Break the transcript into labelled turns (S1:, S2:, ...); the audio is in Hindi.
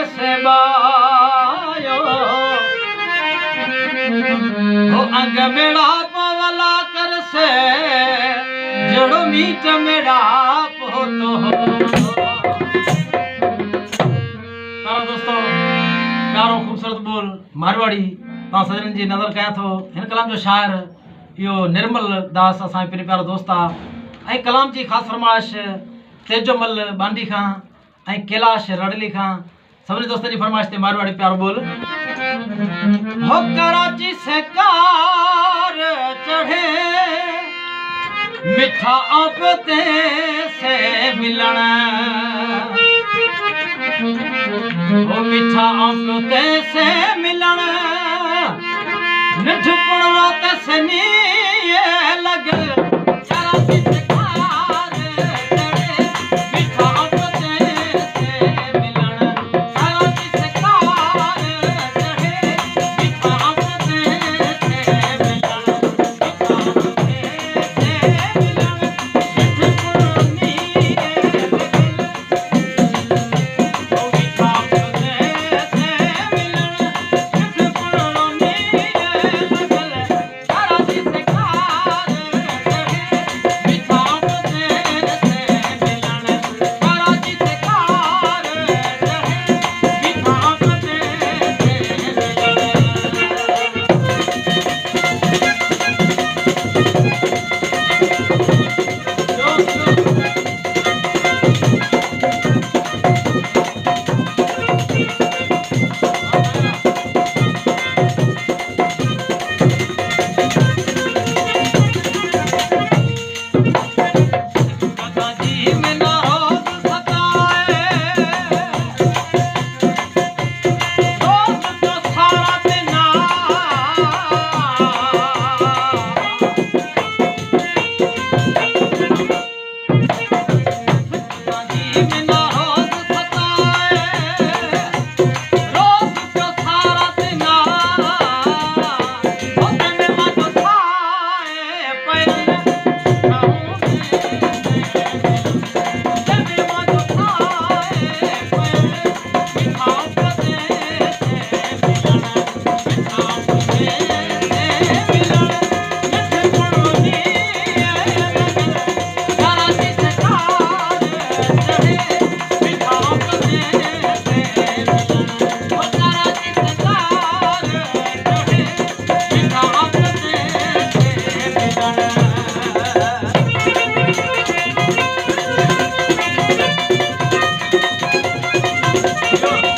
S1: से बायो हो अंग मेरा पवला कर से जड़ो मीट मेरा पो तो हो। दोस्तों प्यारो खूबसूरत बोल मारवाड़ी तव्हां सजन जी नज़र कयां थो। हिन कलाम जो शाइर यो निर्मल दास असां पिण प्यारो दोस्त आहे। कलाम जी ख़ासि फरमाइश तेजोमल बांडी खां ऐं कैलाश रड़ली खां। सभिनी दोस्तनि जी फरमाइश ते मारवाड़ी प्यारो बोल। हो कराची से कार चढ़े मिठा आपते से मिलण हो मिठा आपते से मिलण निठपुण रात से नी लग कराची से कार चढ़े मिठा आपते से मिलण कराची से कार चढ़े मिठा आपते से मिलण मिठा आपते से मिलण निठपुण नी Yo.